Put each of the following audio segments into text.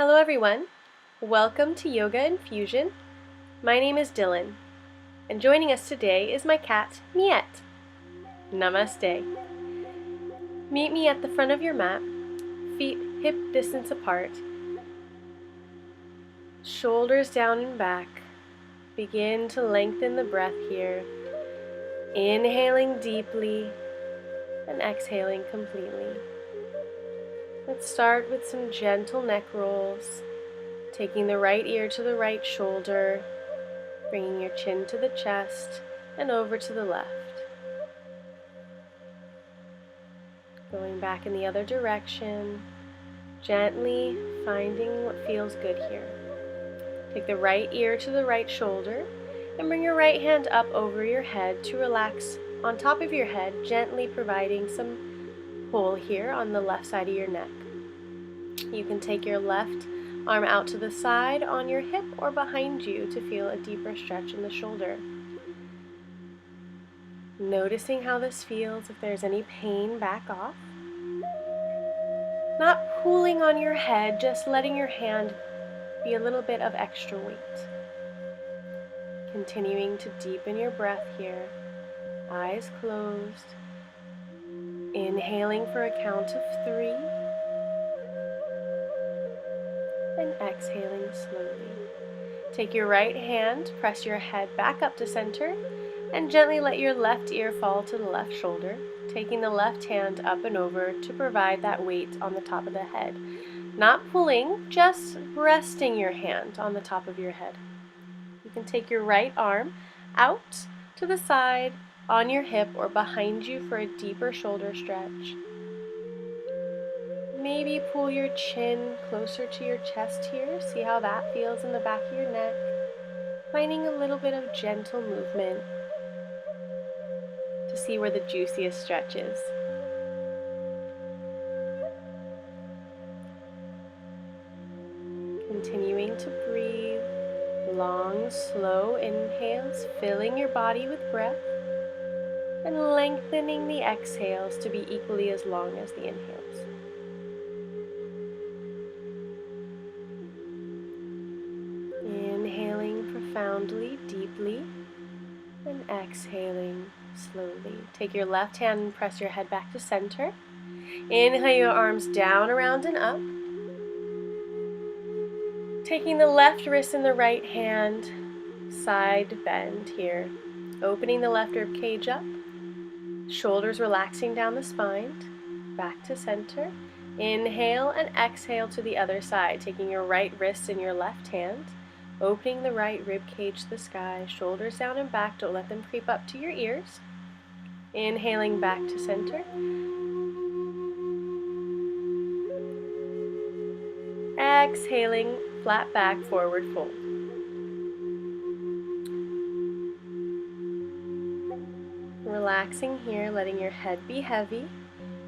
Hello everyone, welcome to Yoga Infusion. My name is Dylan, and joining us today is my cat, Miette. Namaste. Meet me at the front of your mat, feet hip distance apart, shoulders down and back. Begin to lengthen the breath here, inhaling deeply and exhaling completely. Let's start with some gentle neck rolls, taking the right ear to the right shoulder, bringing your chin to the chest and over to the left. Going back in the other direction, gently finding what feels good here. Take the right ear to the right shoulder and bring your right hand up over your head to relax on top of your head, gently providing some pull here on the left side of your neck. You can take your left arm out to the side on your hip or behind you to feel a deeper stretch in the shoulder. Noticing how this feels, if there's any pain, back off. Not pulling on your head, just letting your hand be a little bit of extra weight. Continuing to deepen your breath here, eyes closed. Inhaling for a count of 3 and exhaling slowly. Take your right hand, press your head back up to center, and gently let your left ear fall to the left shoulder, taking the left hand up and over to provide that weight on the top of the head. Not pulling, just resting your hand on the top of your head. You can take your right arm out to the side on your hip or behind you for a deeper shoulder stretch. Maybe pull your chin closer to your chest here. See how that feels in the back of your neck. Finding a little bit of gentle movement to see where the juiciest stretch is. Continuing to breathe. Long, slow inhales, filling your body with breath, and lengthening the exhales to be equally as long as the inhales. Inhaling profoundly, deeply, and exhaling slowly. Take your left hand and press your head back to center. Inhale your arms down, around, and up. Taking the left wrist in the right hand, side bend here. Opening the left rib cage up. Shoulders relaxing down the spine, back to center. Inhale and exhale to the other side, taking your right wrist in your left hand, opening the right rib cage to the sky, shoulders down and back, don't let them creep up to your ears. Inhaling back to center. Exhaling, flat back, forward fold. Relaxing here, letting your head be heavy.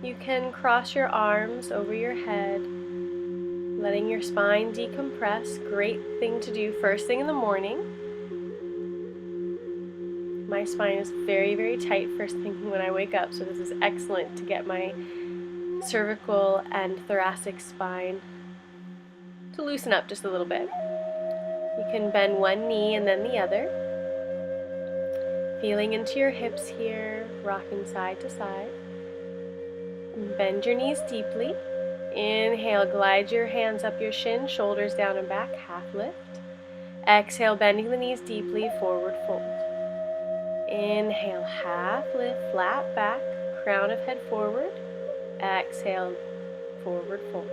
You can cross your arms over your head, letting your spine decompress. Great thing to do first thing in the morning. My spine is very, very tight first thing when I wake up, so this is excellent to get my cervical and thoracic spine to loosen up just a little bit. You can bend one knee and then the other. Feeling into your hips here, rocking side to side. Bend your knees deeply. Inhale, glide your hands up your shin, shoulders down and back, half lift. Exhale, bending the knees deeply, forward fold. Inhale, half lift, flat back, crown of head forward. Exhale, forward fold.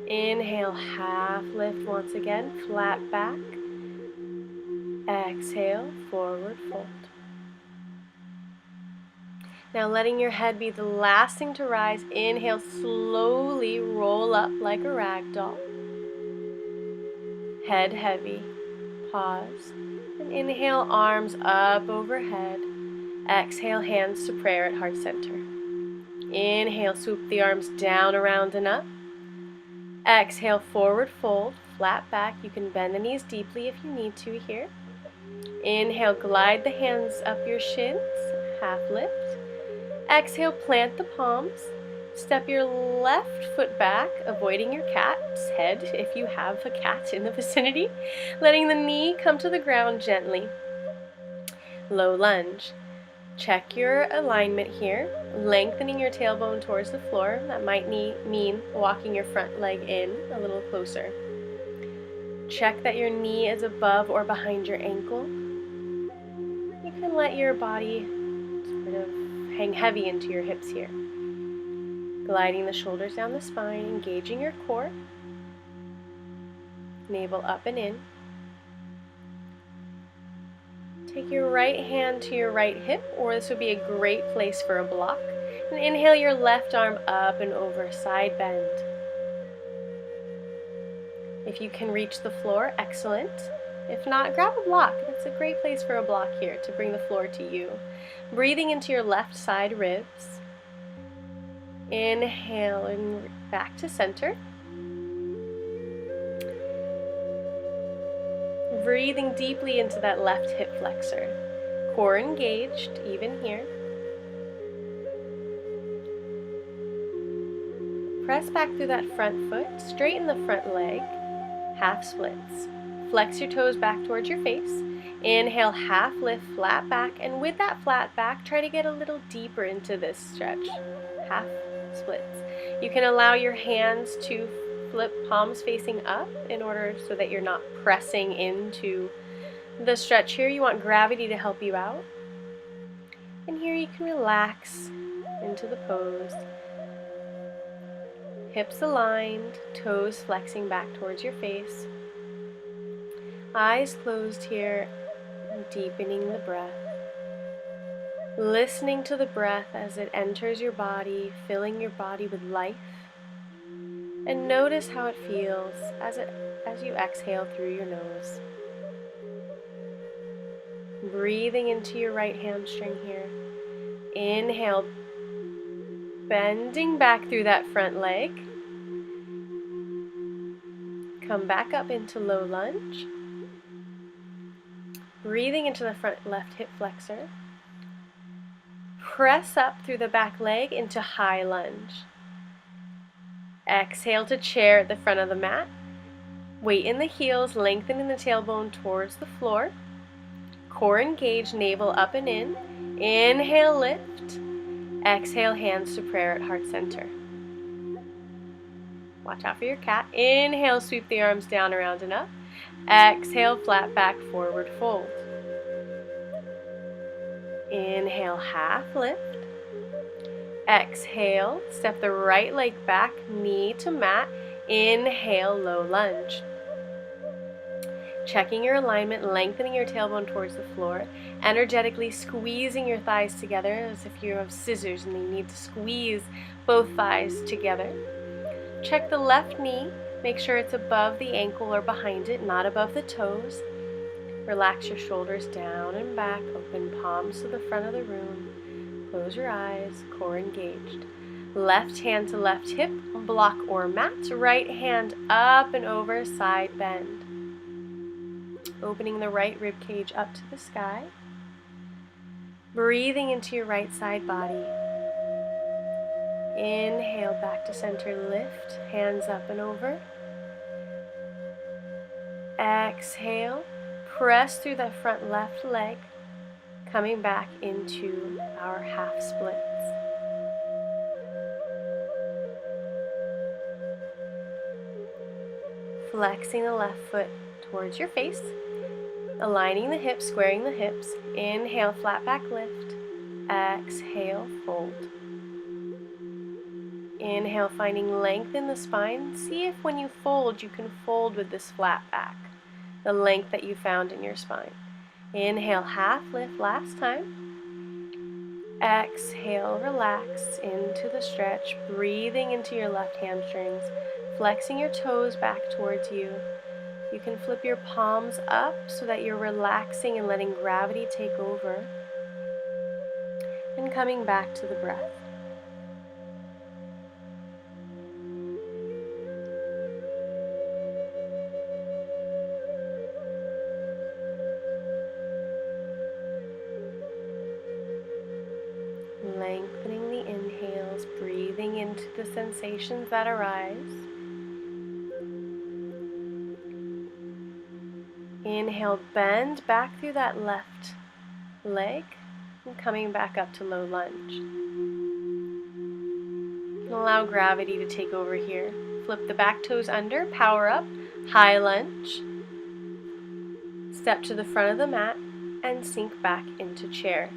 Inhale, half lift once again, flat back. Exhale, forward fold. Now letting your head be the last thing to rise. Inhale, slowly roll up like a rag doll. Head heavy. Pause. And inhale, arms up overhead. Exhale, hands to prayer at heart center. Inhale, swoop the arms down, around, and up. Exhale, forward fold, flat back. You can bend the knees deeply if you need to here. Inhale, glide the hands up your shins, half lift. Exhale, plant the palms, Step your left foot back, avoiding your cat's head if you have a cat in the vicinity, letting the knee come to the ground gently. Low lunge. Check your alignment here, lengthening your tailbone towards the floor. That might mean walking your front leg in a little closer. Check that your knee is above or behind your ankle. You can let your body sort of hang heavy into your hips here. Gliding the shoulders down the spine, engaging your core. Navel up and in. Take your right hand to your right hip, or this would be a great place for a block. And inhale your left arm up and over, side bend. If you can reach the floor, excellent. If not, grab a block. It's a great place for a block here to bring the floor to you. Breathing into your left side ribs. Inhale and back to center. Breathing deeply into that left hip flexor. Core engaged, even here. Press back through that front foot, straighten the front leg, half splits. Flex your toes back towards your face. Inhale, half lift, flat back, and with that flat back, try to get a little deeper into this stretch. Half splits. You can allow your hands to flip palms facing up in order so that you're not pressing into the stretch here. You want gravity to help you out. And here you can relax into the pose. Hips aligned, toes flexing back towards your face. Eyes closed here, deepening the breath. Listening to the breath as it enters your body, filling your body with life. And notice how it feels as you exhale through your nose. Breathing into your right hamstring here. Inhale, bending back through that front leg. Come back up into low lunge. Breathing into the front left hip flexor. Press up through the back leg into high lunge. Exhale to chair at the front of the mat. Weight in the heels, lengthening the tailbone towards the floor. Core engaged, navel up and in. Inhale, lift. Exhale, hands to prayer at heart center. Watch out for your cat. Inhale, sweep the arms down, around and up. Exhale, flat back, forward fold. Inhale, half lift. Exhale, step the right leg back, knee to mat. Inhale, low lunge. Checking your alignment, lengthening your tailbone towards the floor, energetically squeezing your thighs together as if you have scissors and you need to squeeze both thighs together. Check the left knee, make sure it's above the ankle or behind it, not above the toes. Relax your shoulders down and back, open palms to the front of the room. Close your eyes, core engaged. Left hand to left hip, block or mat. Right hand up and over, side bend. Opening the right rib cage up to the sky. Breathing into your right side body. Inhale, back to center, lift, hands up and over. Exhale, press through the front left leg, coming back into our half splits. Flexing the left foot towards your face, aligning the hips, squaring the hips. Inhale, flat back lift. Exhale, fold. Inhale, finding length in the spine. See if when you fold, you can fold with this flat back, the length that you found in your spine. Inhale, half lift, last time. Exhale, relax into the stretch, breathing into your left hamstrings, flexing your toes back towards you. You can flip your palms up so that you're relaxing and letting gravity take over. And coming back to the breath. Lengthening the inhales, breathing into the sensations that arise. Inhale, bend back through that left leg and coming back up to low lunge. And allow gravity to take over here. Flip the back toes under, power up, high lunge. Step to the front of the mat and sink back into chair.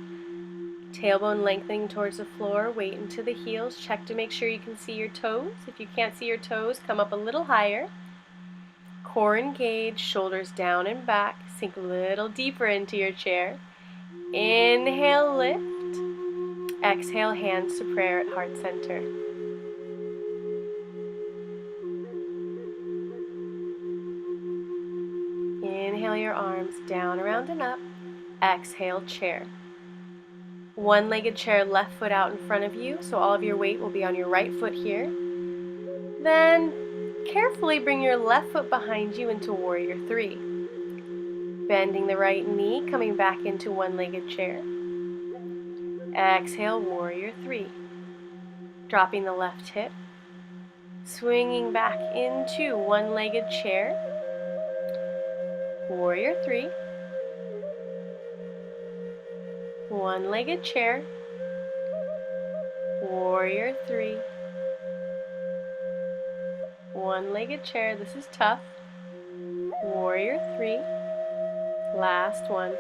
Tailbone lengthening towards the floor, weight into the heels. Check to make sure you can see your toes. If you can't see your toes, come up a little higher. Core engaged, shoulders down and back. Sink a little deeper into your chair. Inhale, lift. Exhale, hands to prayer at heart center. Inhale your arms down, around, and up. Exhale, chair. One-legged chair, left foot out in front of you, so all of your weight will be on your right foot here. Then carefully bring your left foot behind you into warrior three. Bending the right knee, coming back into one-legged chair. Exhale, warrior three. Dropping the left hip. Swinging back into one-legged chair. Warrior three. One-legged chair. Warrior three. One-legged chair. This is tough. Warrior three. Last one.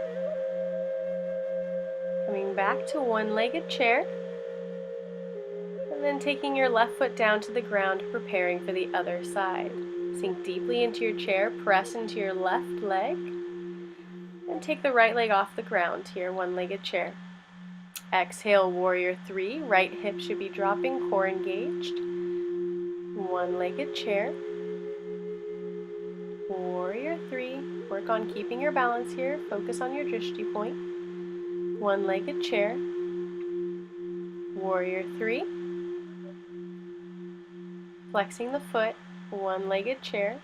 Coming back to one-legged chair. And then taking your left foot down to the ground, preparing for the other side. Sink deeply into your chair, press into your left leg, and take the right leg off the ground here, one-legged chair. Exhale, warrior three. Right hip should be dropping, core engaged. One-legged chair. Warrior three. Work on keeping your balance here. Focus on your drishti point. One-legged chair. Warrior three. Flexing the foot. One-legged chair.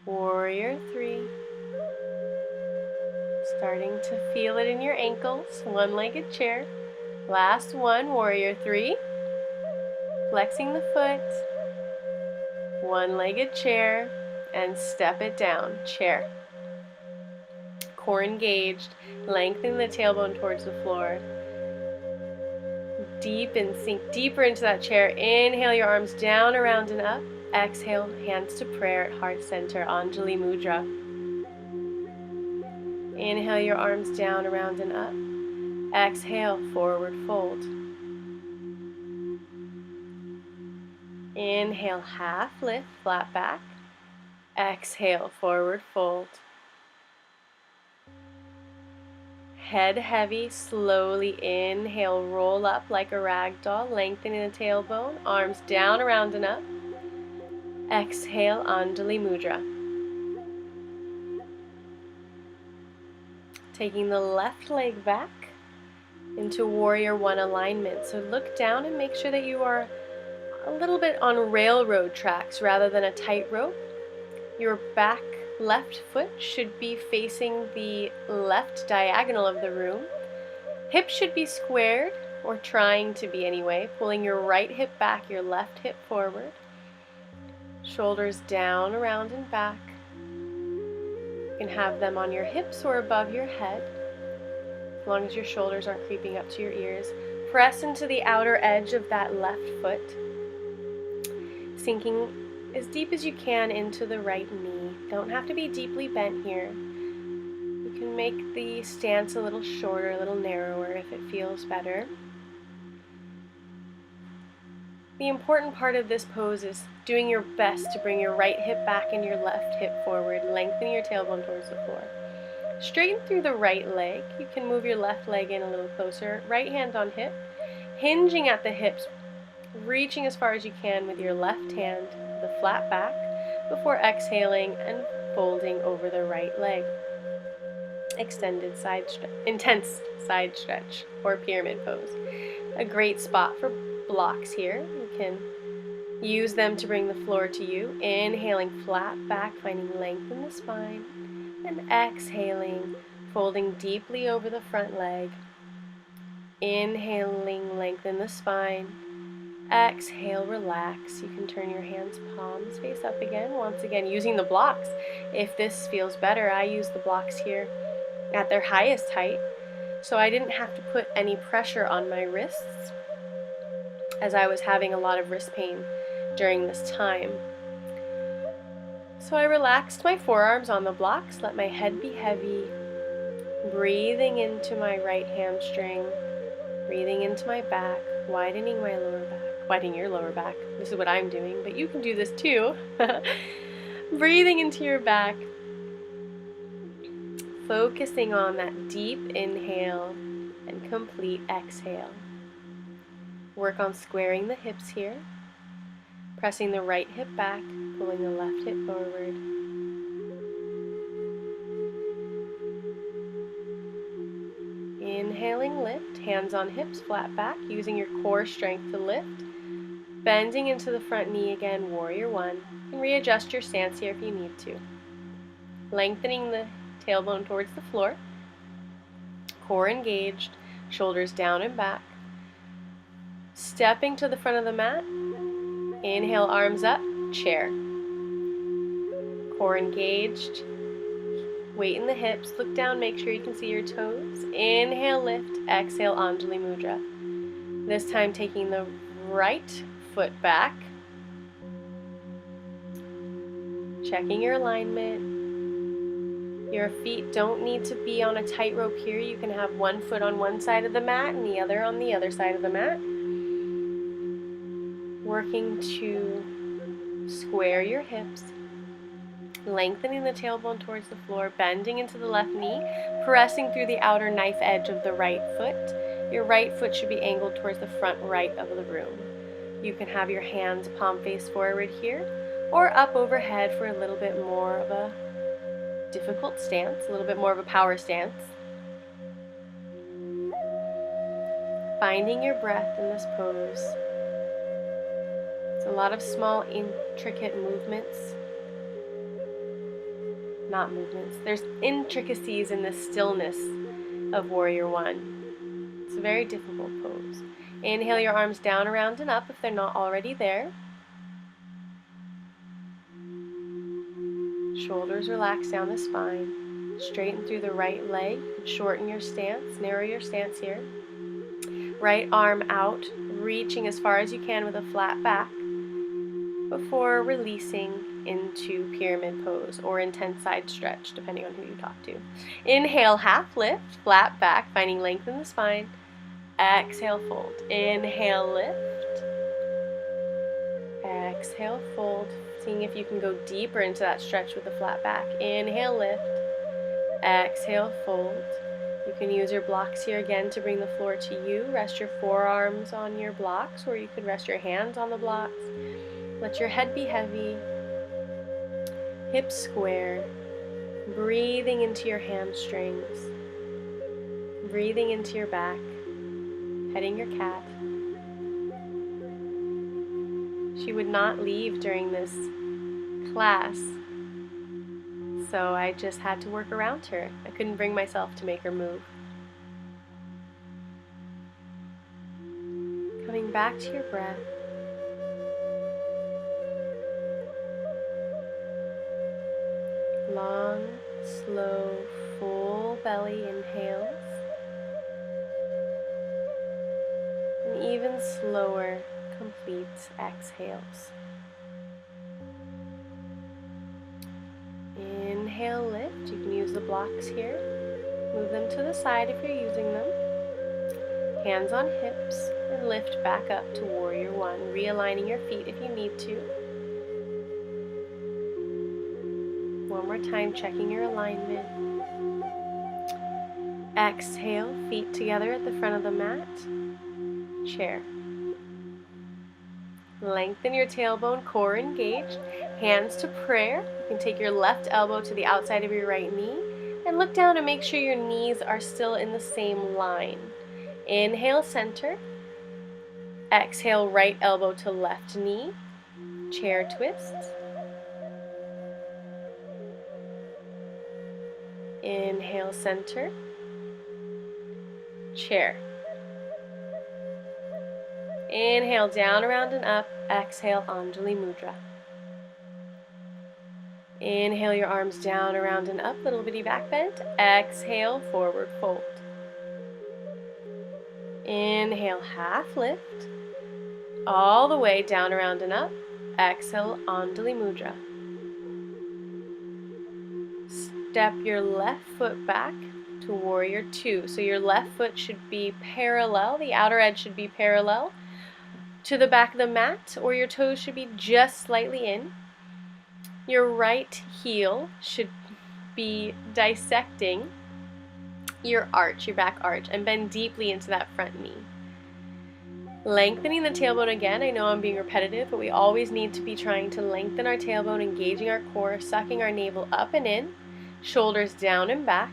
Warrior three. Starting to feel it in your ankles. One-legged chair. Last one, warrior three. Flexing the foot. One-legged chair. And step it down. Chair. Core engaged. Lengthen the tailbone towards the floor. Deep and sink deeper into that chair. Inhale your arms down, around, and up. Exhale, hands to prayer at heart center, Anjali Mudra. Inhale your arms down, around, and up. Exhale, forward fold. Inhale, half lift, flat back. Exhale, forward fold. Head heavy, slowly inhale, roll up like a rag doll, lengthening the tailbone, arms down, around, and up. Exhale, Anjali Mudra. Taking the left leg back into warrior one alignment. So look down and make sure that you are a little bit on railroad tracks rather than a tightrope. Your back left foot should be facing the left diagonal of the room. Hips should be squared, or trying to be anyway. Pulling your right hip back, your left hip forward. Shoulders down, around, and back. You can have them on your hips or above your head, as long as your shoulders aren't creeping up to your ears. Press into the outer edge of that left foot, sinking as deep as you can into the right knee. Don't have to be deeply bent here. You can make the stance a little shorter, a little narrower if it feels better. The important part of this pose is doing your best to bring your right hip back and your left hip forward, lengthening your tailbone towards the floor. Straighten through the right leg. You can move your left leg in a little closer. Right hand on hip, hinging at the hips, reaching as far as you can with your left hand, the flat back, before exhaling and folding over the right leg. Extended side stretch, intense side stretch, or pyramid pose. A great spot for blocks here. You can use them to bring the floor to you. Inhaling flat back, finding length in the spine, and exhaling, folding deeply over the front leg. Inhaling, lengthen the spine, Exhale, relax. You can turn your hands palms face up again. Once again, using the blocks. If this feels better, I use the blocks here at their highest height, so I didn't have to put any pressure on my wrists as I was having a lot of wrist pain during this time. So I relaxed my forearms on the blocks, let my head be heavy, breathing into my right hamstring, breathing into my back, widening my lower back. Widening your lower back. This is what I'm doing, but you can do this too. Breathing into your back, focusing on that deep inhale and complete exhale. Work on squaring the hips here, pressing the right hip back, pulling the left hip forward. Inhaling, lift, hands on hips, flat back, using your core strength to lift. Bending into the front knee again, warrior one, and readjust your stance here if you need to. Lengthening the tailbone towards the floor, core engaged, shoulders down and back. Stepping to the front of the mat, inhale, arms up, chair. Core engaged, weight in the hips, look down, make sure you can see your toes. Inhale, lift, exhale, Anjali Mudra. This time taking the right foot back, checking your alignment. Your feet don't need to be on a tightrope here. You can have one foot on one side of the mat and the other on the other side of the mat. Working to square your hips, lengthening the tailbone towards the floor, bending into the left knee, pressing through the outer knife edge of the right foot. Your right foot should be angled towards the front right of the room. You can have your hands palm face forward here, or up overhead for a little bit more of a difficult stance, a little bit more of a power stance. Finding your breath in this pose. It's a lot of small, intricate movements. Not movements. There's intricacies in the stillness of warrior one. It's a very difficult pose. Inhale your arms down, around, and up if they're not already there. Shoulders relax down the spine. Straighten through the right leg. Shorten your stance. Narrow your stance here. Right arm out, reaching as far as you can with a flat back before releasing into pyramid pose or intense side stretch, depending on who you talk to. Inhale, half lift, flat back, finding length in the spine. Exhale, fold. Inhale, lift. Exhale, fold. Seeing if you can go deeper into that stretch with a flat back. Inhale, lift. Exhale, fold. You can use your blocks here again to bring the floor to you. Rest your forearms on your blocks, or you could rest your hands on the blocks. Let your head be heavy. Hips square. Breathing into your hamstrings. Breathing into your back. Petting your cat. She would not leave during this class, so I just had to work around her. I couldn't bring myself to make her move. Coming back to your breath. Long, slow, full belly inhales. And even slower, complete exhales. Inhale, lift. You can use the blocks here. Move them to the side if you're using them. Hands on hips and lift back up to warrior one, realigning your feet if you need to. One more time, checking your alignment. Exhale, feet together at the front of the mat. Chair. Lengthen your tailbone, core engaged. Hands to prayer. You can take your left elbow to the outside of your right knee and look down and make sure your knees are still in the same line. Inhale, center. Exhale, right elbow to left knee. Chair twist. Inhale, center. Chair. Inhale, down, around, and up. Exhale, Anjali Mudra. Inhale your arms down, around, and up. Little bitty back bend. Exhale, forward fold. Inhale, half lift. All the way down, around, and up. Exhale, Anjali Mudra. Step your left foot back to Warrior Two. So your left foot should be parallel. The outer edge should be parallel to the back of the mat, or your toes should be just slightly in. Your right heel should be dissecting your arch, your back arch, and bend deeply into that front knee. Lengthening the tailbone again. I know I'm being repetitive, but we always need to be trying to lengthen our tailbone, engaging our core, sucking our navel up and in, shoulders down and back.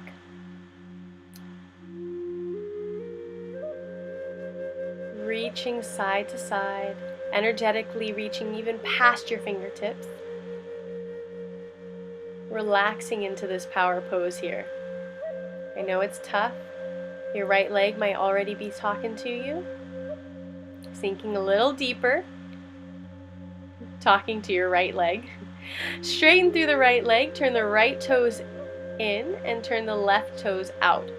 Reaching side to side, energetically reaching even past your fingertips. Relaxing into this power pose here. I know it's tough. Your right leg might already be talking to you. Sinking a little deeper. Talking to your right leg. Straighten through the right leg, turn the right toes in and turn the left toes out.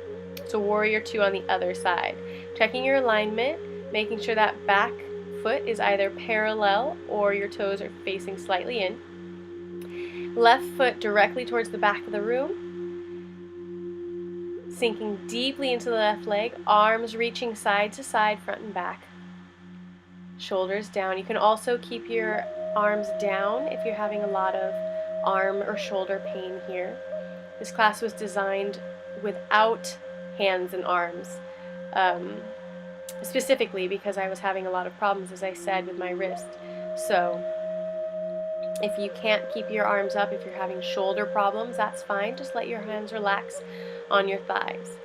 So Warrior Two on the other side. Checking your alignment, making sure that back foot is either parallel or your toes are facing slightly in. Left foot directly towards the back of the room. Sinking deeply into the left leg, arms reaching side to side, front and back. Shoulders down. You can also keep your arms down if you're having a lot of arm or shoulder pain here. This class was designed without hands and arms, specifically because I was having a lot of problems, as I said, with my wrist. So if you can't keep your arms up, if you're having shoulder problems, that's fine. Just let your hands relax on your thighs.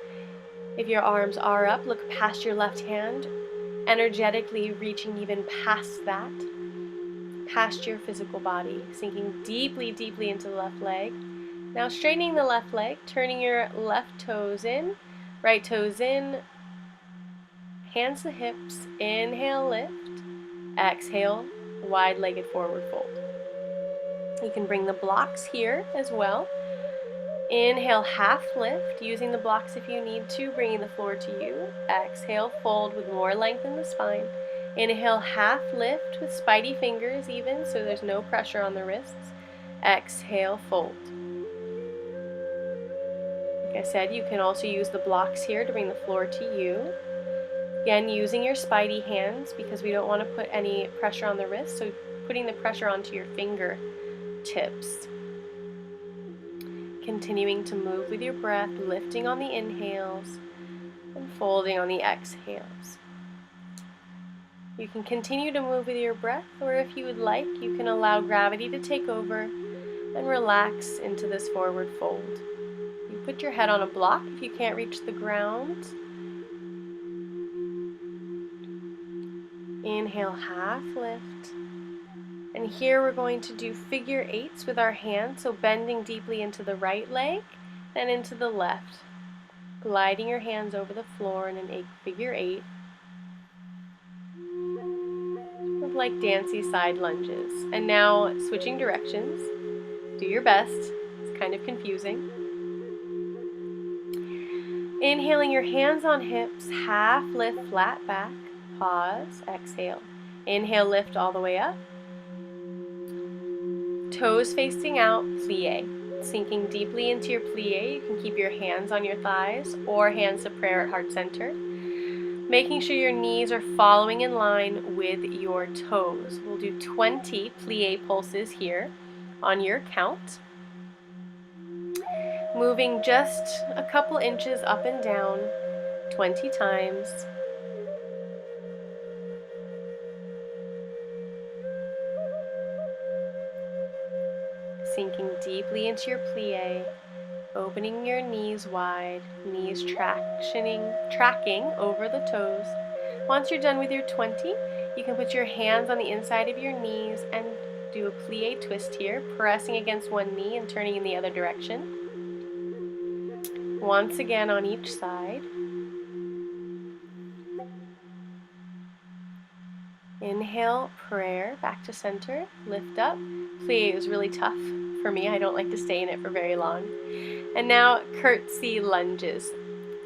If your arms are up, look past your left hand, energetically reaching even past that, past your physical body, sinking deeply, deeply into the left leg. Now straightening the left leg, turning your left toes in, right toes in, hands to hips, inhale, lift, exhale, wide-legged forward fold. You can bring the blocks here as well. Inhale, half lift, using the blocks if you need to, bringing the floor to you. Exhale, fold with more length in the spine. Inhale, half lift with spidey fingers even, so there's no pressure on the wrists. Exhale, fold. Like I said, you can also use the blocks here to bring the floor to you. Again, using your spidey hands because we don't want to put any pressure on the wrist, so putting the pressure onto your finger tips. Continuing to move with your breath, lifting on the inhales and folding on the exhales. You can continue to move with your breath, or if you would like, you can allow gravity to take over and relax into this forward fold. You put your head on a block if you can't reach the ground. Inhale, half lift. And here we're going to do figure eights with our hands, so bending deeply into the right leg, then into the left. Gliding your hands over the floor in an figure eight. With like dancey side lunges. And now switching directions. Do your best. It's kind of confusing. Inhaling your hands on hips, half lift, flat back. Pause, exhale. Inhale, lift all the way up. Toes facing out, plie. Sinking deeply into your plie, you can keep your hands on your thighs or hands to prayer at heart center. Making sure your knees are following in line with your toes. We'll do 20 plie pulses here on your count. Moving just a couple inches up and down 20 times. Sinking deeply into your plie, opening your knees wide, knees tracking over the toes. Once you're done with your 20, you can put your hands on the inside of your knees and do a plie twist here, pressing against one knee and turning in the other direction. Once again on each side. Inhale, prayer, back to center, lift up. Plie is really tough for me. I don't like to stay in it for very long. And now curtsy lunges.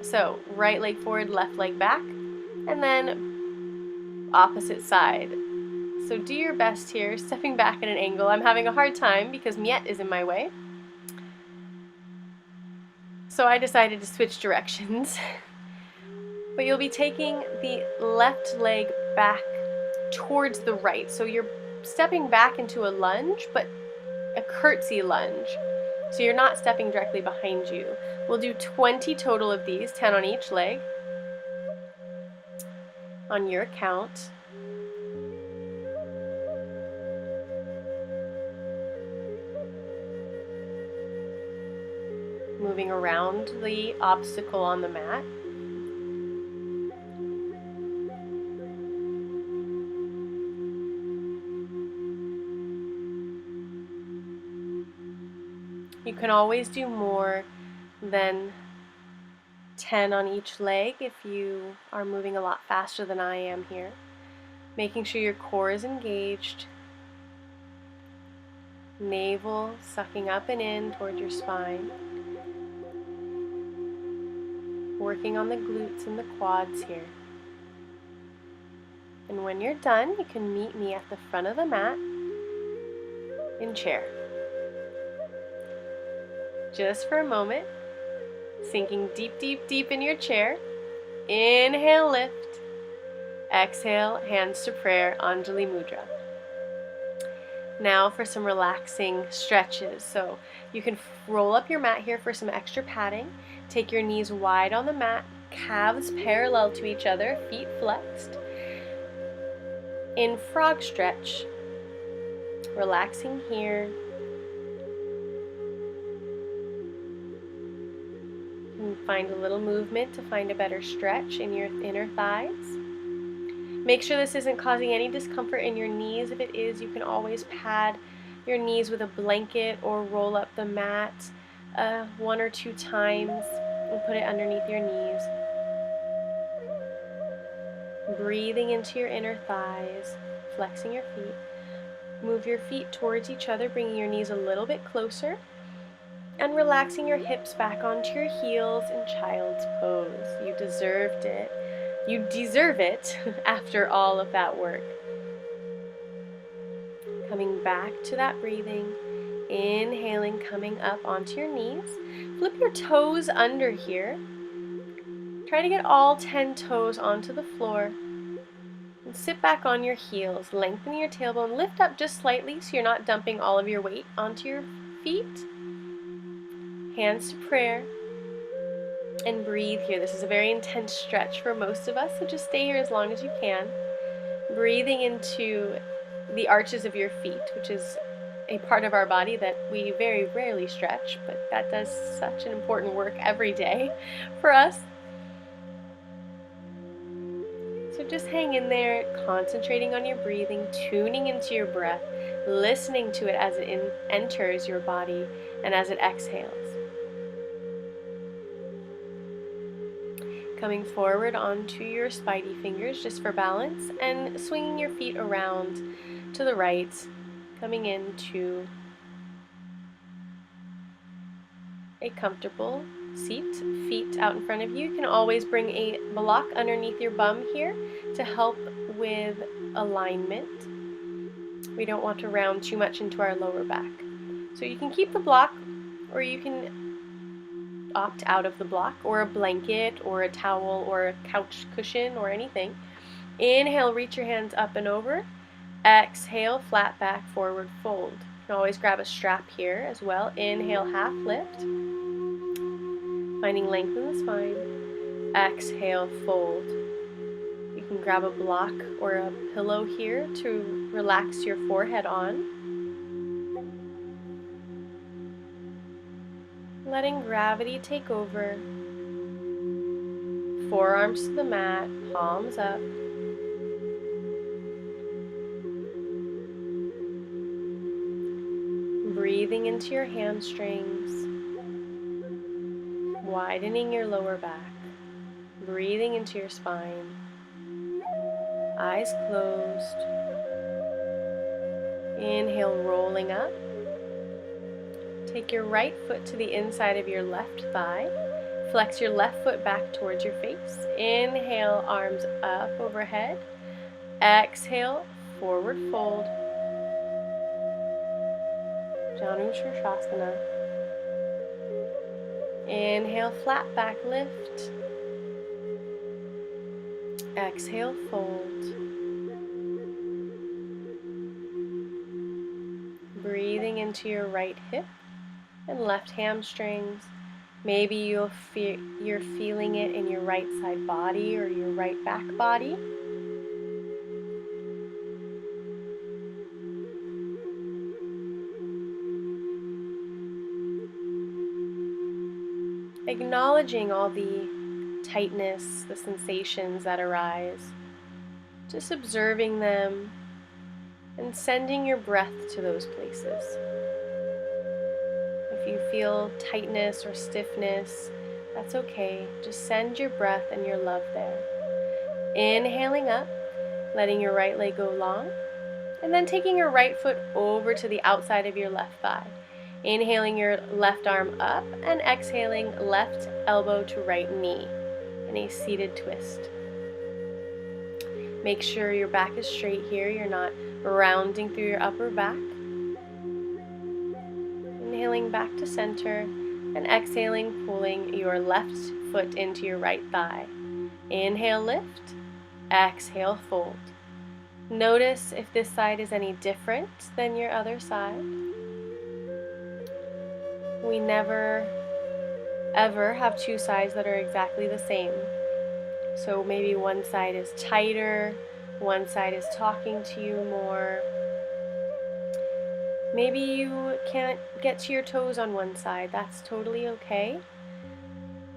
So right leg forward, left leg back, and then opposite side. So do your best here, stepping back at an angle. I'm having a hard time because Miet is in my way. So I decided to switch directions. But you'll be taking the left leg back towards the right. So you're stepping back into a lunge, but a curtsy lunge. So you're not stepping directly behind you. We'll do 20 total of these, 10 on each leg, on your count. Moving around the obstacle on the mat. You can always do more than 10 on each leg if you are moving a lot faster than I am here. Making sure your core is engaged. Navel sucking up and in toward your spine. Working on the glutes and the quads here. And when you're done, you can meet me at the front of the mat in chair. Just for a moment, sinking deep, deep, deep in your chair. Inhale, lift. Exhale, hands to prayer, Anjali Mudra. Now for some relaxing stretches. So you can roll up your mat here for some extra padding. Take your knees wide on the mat, calves parallel to each other, feet flexed. In frog stretch, relaxing here. Find a little movement to find a better stretch in your inner thighs. Make sure this isn't causing any discomfort in your knees. If it is, you can always pad your knees with a blanket or roll up the mat 1 or 2 times and put it underneath your knees. Breathing into your inner thighs, flexing your feet. Move your feet towards each other, bringing your knees a little bit closer. And relaxing your hips back onto your heels in child's pose. You deserved it. You deserve it after all of that work. Coming back to that breathing. Inhaling, coming up onto your knees. Flip your toes under here. Try to get all 10 toes onto the floor. And sit back on your heels. Lengthen your tailbone. Lift up just slightly so you're not dumping all of your weight onto your feet. Hands to prayer, and breathe here. This is a very intense stretch for most of us, so just stay here as long as you can. Breathing into the arches of your feet, which is a part of our body that we very rarely stretch, but that does such an important work every day for us. So just hang in there, concentrating on your breathing, tuning into your breath, listening to it as it enters your body and as it exhales. Coming forward onto your spidey fingers just for balance and swinging your feet around to the right, coming into a comfortable seat, feet out in front of you. You can always bring a block underneath your bum here to help with alignment. We don't want to round too much into our lower back. So you can keep the block, or you can opt out of the block, or a blanket, or a towel, or a couch cushion, or anything. Inhale, reach your hands up and over. Exhale, flat back, forward fold. You can always grab a strap here as well. Inhale, half lift. Finding length in the spine. Exhale, fold. You can grab a block or a pillow here to relax your forehead on. Letting gravity take over. Forearms to the mat, palms up. Breathing into your hamstrings. Widening your lower back. Breathing into your spine. Eyes closed. Inhale, rolling up. Take your right foot to the inside of your left thigh. Flex your left foot back towards your face. Inhale, arms up overhead. Exhale, forward fold. Janu Shirshasana. Inhale, flat back lift. Exhale, fold. Breathing into your right hip and left hamstrings. Maybe you're feeling it in your right side body or your right back body. Acknowledging all the tightness, the sensations that arise. Just observing them and sending your breath to those places. If you feel tightness or stiffness, that's okay. Just send your breath and your love there. Inhaling up, letting your right leg go long, and then taking your right foot over to the outside of your left thigh. Inhaling your left arm up and exhaling left elbow to right knee in a seated twist. Make sure your back is straight here. You're not rounding through your upper back. Inhaling back to center and exhaling, pulling your left foot into your right thigh. Inhale, lift. Exhale, fold. Notice if this side is any different than your other side. We never, ever have two sides that are exactly the same. So maybe one side is tighter, one side is talking to you more. Maybe you can't get to your toes on one side. That's totally okay.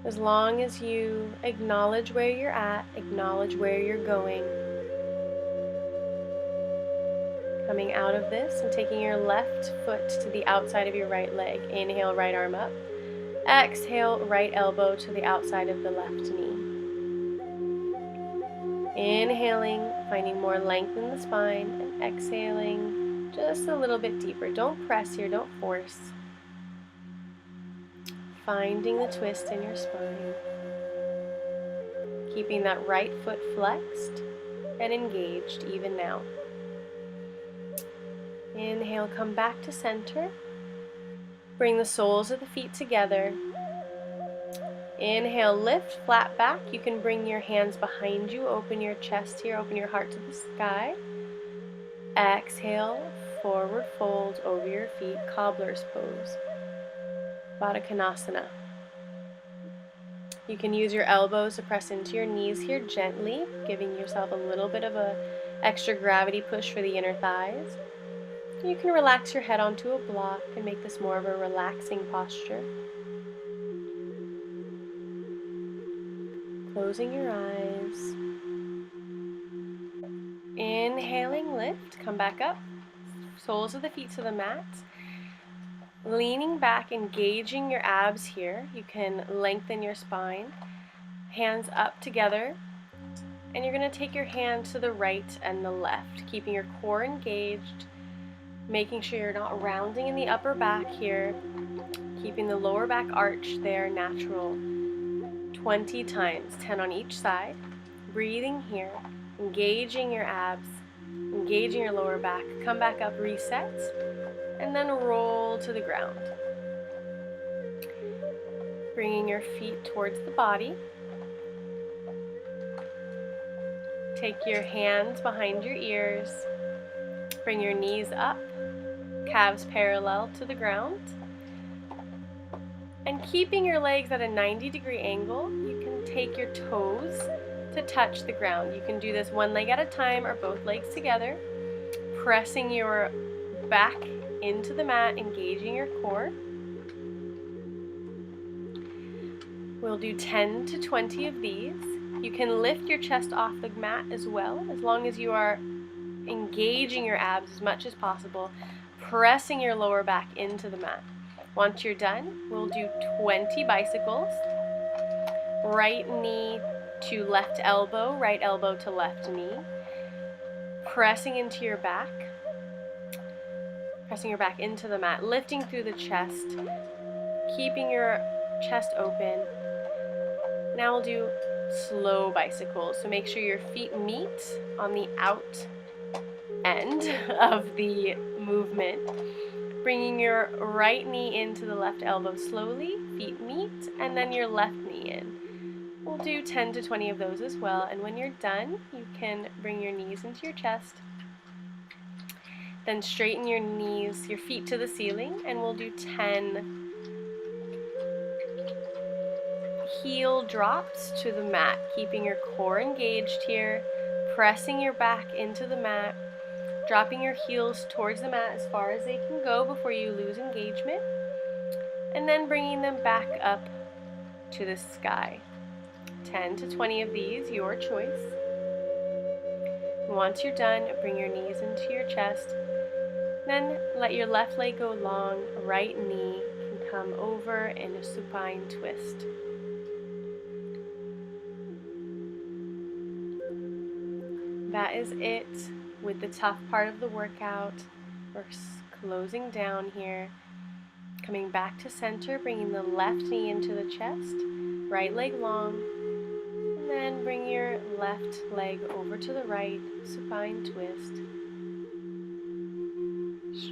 As long as you acknowledge where you're at, acknowledge where you're going. Coming out of this and taking your left foot to the outside of your right leg. Inhale, right arm up. Exhale, right elbow to the outside of the left knee. Inhaling, finding more length in the spine, and exhaling just a little bit deeper. Don't press here, don't force. Finding the twist in your spine. Keeping that right foot flexed and engaged even now. Inhale, come back to center. Bring the soles of the feet together. Inhale, lift, flat back. You can bring your hands behind you. Open your chest here, open your heart to the sky. Exhale, forward fold over your feet, Cobblers pose. Baddha Konasana. You can use your elbows to press into your knees here gently, giving yourself a little bit of an extra gravity push for the inner thighs. You can relax your head onto a block and make this more of a relaxing posture. Closing your eyes. Inhaling, lift, come back up. Soles of the feet to the mat. Leaning back, engaging your abs here. You can lengthen your spine. Hands up together. And you're going to take your hand to the right and the left, keeping your core engaged. Making sure you're not rounding in the upper back here. Keeping the lower back arch there natural. 20 times, 10 on each side. Breathing here. Engaging your abs. Engaging your lower back. Come back up, reset. And then roll to the ground. Bringing your feet towards the body. Take your hands behind your ears. Bring your knees up. Calves parallel to the ground. And keeping your legs at a 90-degree angle, you can take your toes to touch the ground. You can do this one leg at a time or both legs together. Pressing your back into the mat, engaging your core. We'll do 10 to 20 of these. You can lift your chest off the mat as well, as long as you are engaging your abs as much as possible, pressing your lower back into the mat. Once you're done, we'll do 20 bicycles. Right knee to left elbow to left knee. Pressing into your back. Pressing your back into the mat, lifting through the chest, keeping your chest open. Now we'll do slow bicycles. So make sure your feet meet on the out end of the movement. Bringing your right knee into the left elbow slowly, feet meet, and then your left knee in. We'll do 10 to 20 of those as well, and when you're done, you can bring your knees into your chest. Then straighten your knees, your feet to the ceiling, and we'll do 10 heel drops to the mat, keeping your core engaged here, pressing your back into the mat, dropping your heels towards the mat as far as they can go before you lose engagement, and then bringing them back up to the sky. 10 to 20 of these, your choice. And once you're done, bring your knees into your chest. Then let your left leg go long, right knee can come over in a supine twist. That is it with the tough part of the workout. We're closing down here. Coming back to center, bringing the left knee into the chest, right leg long, and then bring your left leg over to the right, supine twist.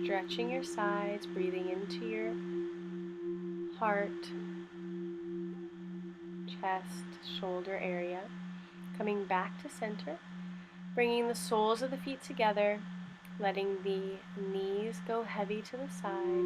Stretching your sides, breathing into your heart, chest, shoulder area. Coming back to center, bringing the soles of the feet together, letting the knees go heavy to the side.